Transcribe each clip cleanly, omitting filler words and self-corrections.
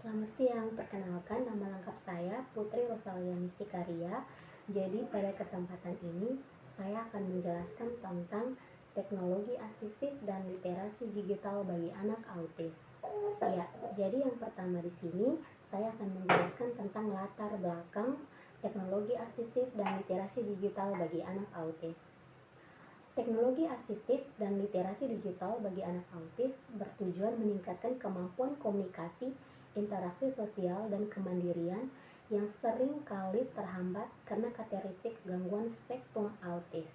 Selamat siang, perkenalkan nama lengkap saya Putri Rosalia Mistikaria. Jadi pada kesempatan ini saya akan menjelaskan tentang teknologi asistif dan literasi digital bagi anak autis. Ya, jadi yang pertama di sini saya akan menjelaskan tentang latar belakang teknologi asistif dan literasi digital bagi anak autis. Teknologi asistif dan literasi digital bagi anak autis bertujuan meningkatkan kemampuan komunikasi, interaksi sosial, dan kemandirian yang sering kali terhambat karena karakteristik gangguan spektrum autis.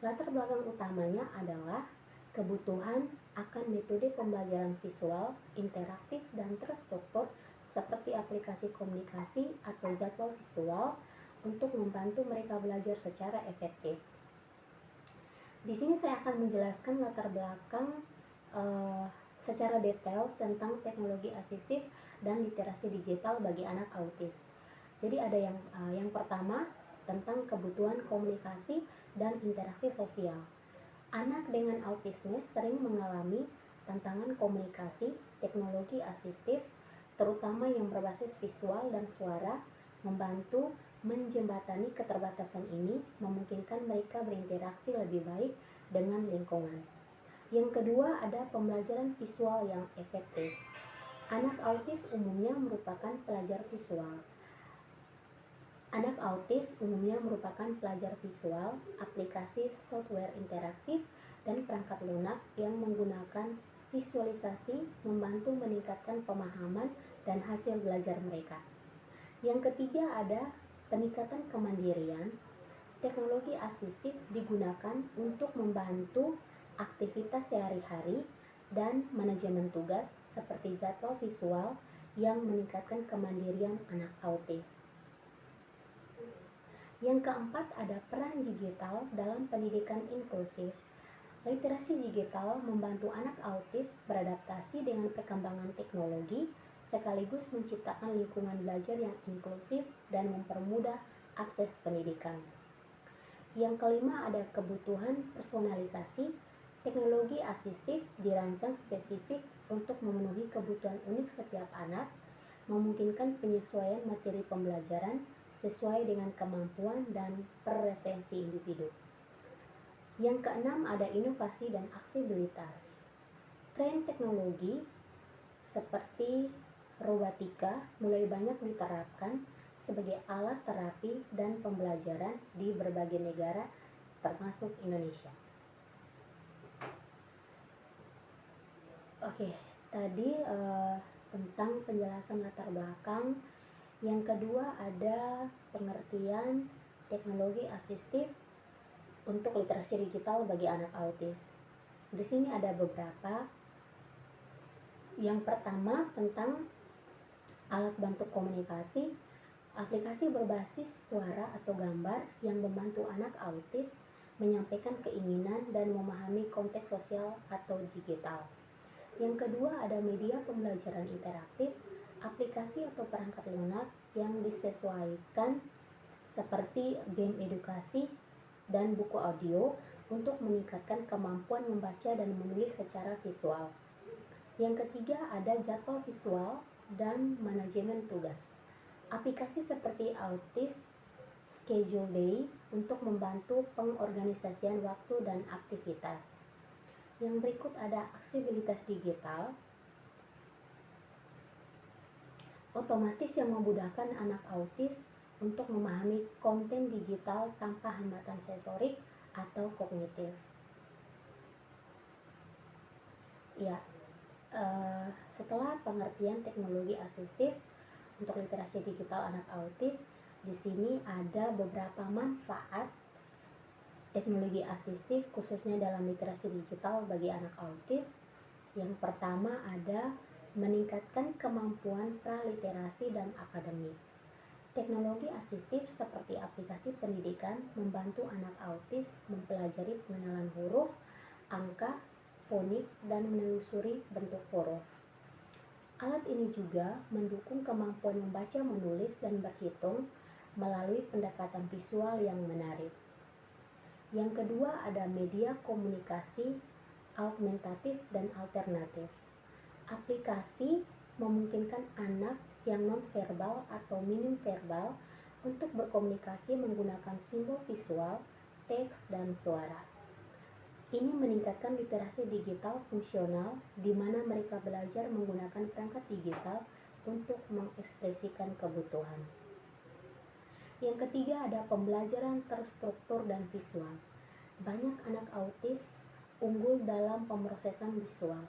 Latar belakang utamanya adalah kebutuhan akan metode pembelajaran visual, interaktif, dan terstruktur seperti aplikasi komunikasi atau jadwal visual untuk membantu mereka belajar secara efektif. Di sini saya akan menjelaskan latar belakang secara detail tentang teknologi asistif dan literasi digital bagi anak autis. Jadi ada yang pertama tentang kebutuhan komunikasi dan interaksi sosial. Anak dengan autisme sering mengalami tantangan komunikasi. Teknologi asistif, terutama yang berbasis visual dan suara, membantu menjembatani keterbatasan ini, memungkinkan mereka berinteraksi lebih baik dengan lingkungan. Yang kedua ada pembelajaran visual yang efektif. Anak autis umumnya merupakan pelajar visual. Anak autis umumnya merupakan pelajar visual, aplikasi software interaktif, dan perangkat lunak yang menggunakan visualisasi membantu meningkatkan pemahaman dan hasil belajar mereka. Yang ketiga ada peningkatan kemandirian. Teknologi asistif digunakan untuk membantu aktivitas sehari-hari dan manajemen tugas seperti jadwal visual yang meningkatkan kemandirian anak autis. Yang keempat ada peran digital dalam pendidikan inklusif. Literasi digital membantu anak autis beradaptasi dengan perkembangan teknologi sekaligus menciptakan lingkungan belajar yang inklusif dan mempermudah akses pendidikan. Yang kelima ada kebutuhan personalisasi. Teknologi asistif dirancang spesifik untuk memenuhi kebutuhan unik setiap anak, memungkinkan penyesuaian materi pembelajaran sesuai dengan kemampuan dan preferensi individu. Yang keenam ada inovasi dan aksesibilitas. Tren teknologi seperti robotika mulai banyak diterapkan sebagai alat terapi dan pembelajaran di berbagai negara termasuk Indonesia. Oke, tadi tentang penjelasan latar belakang. Yang kedua ada pengertian teknologi asistif untuk literasi digital bagi anak autis. Di sini ada beberapa. Yang pertama tentang alat bantu komunikasi, aplikasi berbasis suara atau gambar yang membantu anak autis menyampaikan keinginan dan memahami konteks sosial atau digital. Yang kedua ada media pembelajaran interaktif, aplikasi atau perangkat lunak yang disesuaikan seperti game edukasi dan buku audio untuk meningkatkan kemampuan membaca dan menulis secara visual. Yang ketiga ada jadwal visual dan manajemen tugas. Aplikasi seperti Autis Schedule Day untuk membantu pengorganisasian waktu dan aktivitas. Yang berikut ada aksesibilitas digital, otomatis yang memudahkan anak autis untuk memahami konten digital tanpa hambatan sensorik atau kognitif. Ya, setelah pengertian teknologi asistif untuk literasi digital anak autis, di sini ada beberapa manfaat teknologi asistif khususnya dalam literasi digital bagi anak autis. Yang pertama ada meningkatkan kemampuan praliterasi dan akademik. Teknologi asistif seperti aplikasi pendidikan membantu anak autis mempelajari pengenalan huruf, angka, fonik, dan menelusuri bentuk huruf. Alat ini juga mendukung kemampuan membaca, menulis, dan berhitung melalui pendekatan visual yang menarik. Yang kedua ada media komunikasi augmentatif dan alternatif. Aplikasi memungkinkan anak yang non-verbal atau minim verbal untuk berkomunikasi menggunakan simbol visual, teks, dan suara. Ini meningkatkan literasi digital fungsional di mana mereka belajar menggunakan perangkat digital untuk mengekspresikan kebutuhan. Yang ketiga ada pembelajaran terstruktur dan visual. Banyak anak autis unggul dalam pemrosesan visual.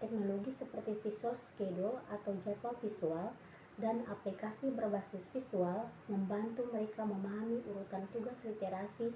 Teknologi seperti visual schedule atau jadwal visual dan aplikasi berbasis visual membantu mereka memahami urutan tugas literasi,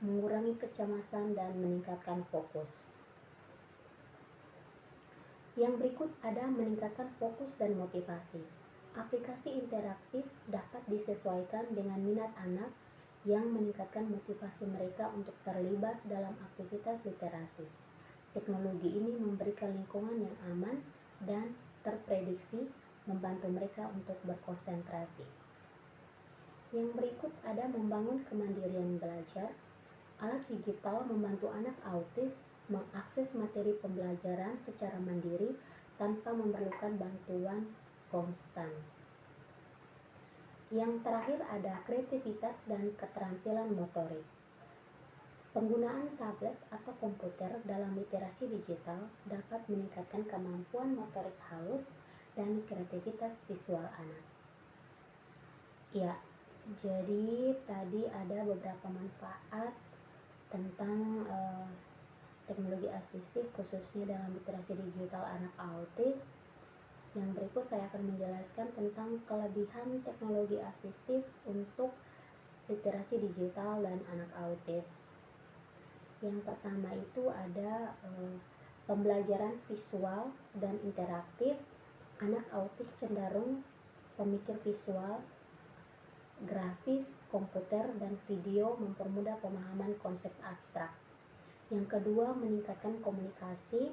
mengurangi kecemasan, dan meningkatkan fokus. Yang berikut ada meningkatkan fokus dan motivasi. Aplikasi interaktif dapat disesuaikan dengan minat anak yang meningkatkan motivasi mereka untuk terlibat dalam aktivitas literasi. Teknologi ini memberikan lingkungan yang aman dan terprediksi, membantu mereka untuk berkonsentrasi. Yang berikut ada membangun kemandirian belajar. Alat digital membantu anak autis mengakses materi pembelajaran secara mandiri tanpa memerlukan bantuan konstan. Yang terakhir ada kreativitas dan keterampilan motorik. Penggunaan tablet atau komputer dalam literasi digital dapat meningkatkan kemampuan motorik halus dan kreativitas visual anak. Ya, jadi tadi ada beberapa manfaat tentang teknologi asistif khususnya dalam literasi digital anak autis. Yang berikut saya akan menjelaskan tentang kelebihan teknologi asistif untuk literasi digital dan anak autis. Yang pertama itu ada pembelajaran visual dan interaktif. Anak autis cenderung pemikir visual, grafis, komputer, dan video mempermudah pemahaman konsep abstrak. Yang kedua, meningkatkan komunikasi.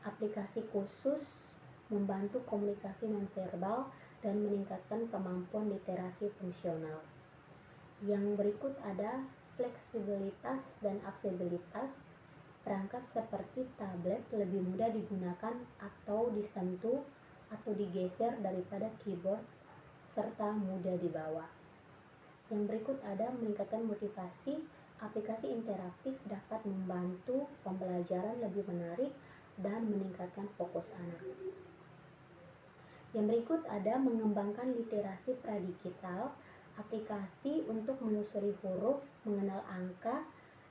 Aplikasi khusus membantu komunikasi nonverbal dan meningkatkan kemampuan literasi fungsional. Yang berikut ada fleksibilitas dan aksesibilitas. Perangkat seperti tablet lebih mudah digunakan atau disentuh atau digeser daripada keyboard serta mudah dibawa. Yang berikut ada meningkatkan motivasi. Aplikasi interaktif dapat membantu pembelajaran lebih menarik dan meningkatkan fokus anak. Yang berikut ada mengembangkan literasi pradigital. Aplikasi untuk menelusuri huruf, mengenal angka,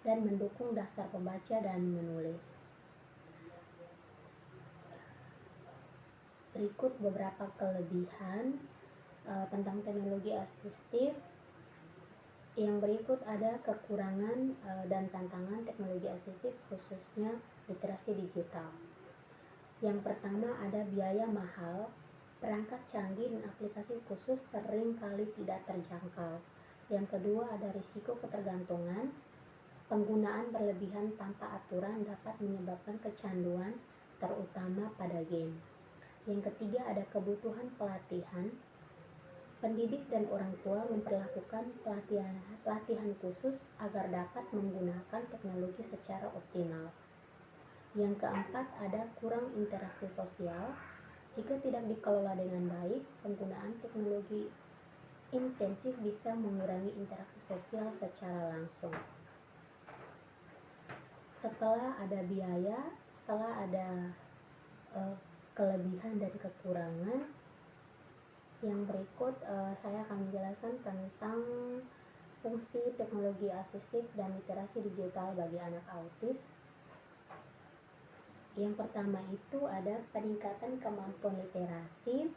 dan mendukung dasar membaca dan menulis. Berikut beberapa kelebihan tentang teknologi asistif. Yang berikut ada kekurangan dan tantangan teknologi asistif khususnya literasi digital. Yang pertama ada biaya mahal. Perangkat canggih dan aplikasi khusus sering kali tidak terjangkau. Yang kedua ada risiko ketergantungan. Penggunaan berlebihan tanpa aturan dapat menyebabkan kecanduan, terutama pada game. Yang ketiga ada kebutuhan pelatihan. Pendidik dan orang tua memperlakukan pelatihan khusus agar dapat menggunakan teknologi secara optimal. Yang keempat ada kurang interaksi sosial. Jika tidak dikelola dengan baik, penggunaan teknologi intensif bisa mengurangi interaksi sosial secara langsung. Setelah ada biaya, setelah ada kelebihan dan kekurangan, yang berikut saya akan menjelaskan tentang fungsi teknologi asistif dan literasi digital bagi anak autis. Yang pertama itu ada peningkatan kemampuan literasi,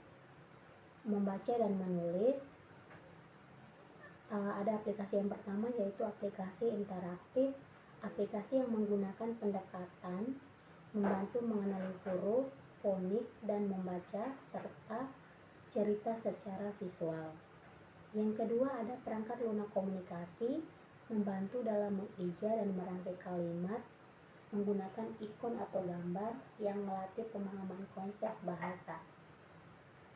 membaca dan menulis. Ada aplikasi yang pertama yaitu aplikasi interaktif. Aplikasi yang menggunakan pendekatan membantu mengenali huruf, fonik, dan membaca serta cerita secara visual. Yang kedua ada perangkat lunak komunikasi, membantu dalam mengeja dan merangkai kalimat menggunakan ikon atau gambar yang melatih pemahaman konsep bahasa.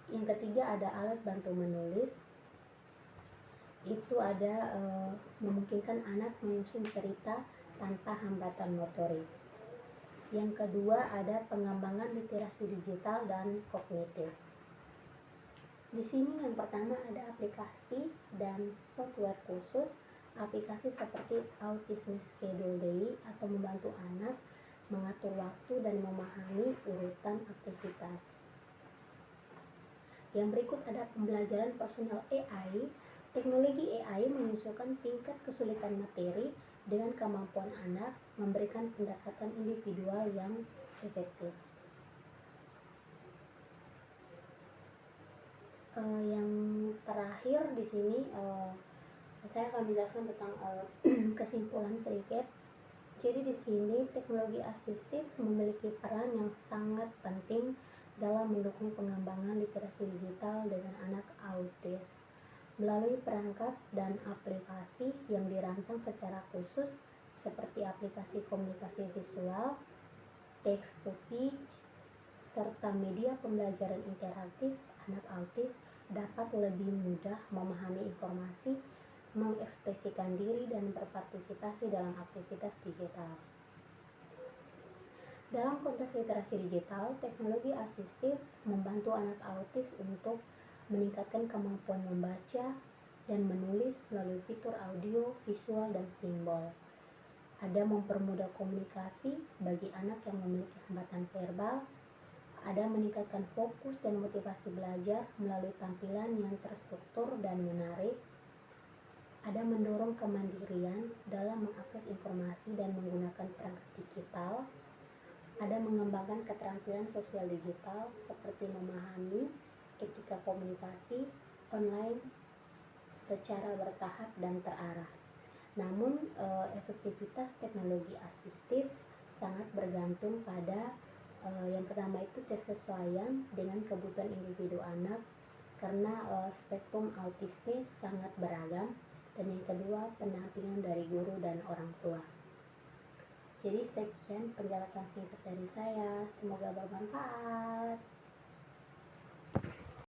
Yang ketiga ada alat bantu menulis. Itu ada memungkinkan anak menyusun cerita tanpa hambatan motorik. Yang kedua ada pengembangan literasi digital dan kognitif. Di sini yang pertama ada aplikasi dan software khusus. Aplikasi seperti Autism Schedule Daily atau membantu anak mengatur waktu dan memahami urutan aktivitas. Yang berikut ada pembelajaran personal AI. Teknologi AI menyesuaikan tingkat kesulitan materi dengan kemampuan anak, memberikan pendekatan individual yang efektif. Yang terakhir di sini saya akan menjelaskan tentang kesimpulan sedikit. Jadi di sini teknologi asistif memiliki peran yang sangat penting dalam mendukung pengembangan literasi digital dengan anak autis melalui perangkat dan aplikasi yang dirancang secara khusus seperti aplikasi komunikasi visual, text to speech, serta media pembelajaran interaktif. Anak autis dapat lebih mudah memahami informasi, mengekspresikan diri, dan berpartisipasi dalam aktivitas digital. Dalam konteks literasi digital, teknologi asistif membantu anak autis untuk meningkatkan kemampuan membaca dan menulis melalui fitur audio, visual, dan simbol. Ada mempermudah komunikasi bagi anak yang memiliki hambatan verbal. Ada meningkatkan fokus dan motivasi belajar melalui tampilan yang terstruktur dan menarik. Ada mendorong kemandirian dalam mengakses informasi dan menggunakan perangkat digital. Ada mengembangkan keterampilan sosial digital seperti memahami etika komunikasi online secara bertahap dan terarah. Namun, efektivitas teknologi asistif sangat bergantung pada yang pertama itu kesesuaian dengan kebutuhan individu anak karena spektrum autisme sangat beragam, dan yang kedua pendampingan dari guru dan orang tua. Jadi sekian penjelasan singkat dari saya, semoga bermanfaat.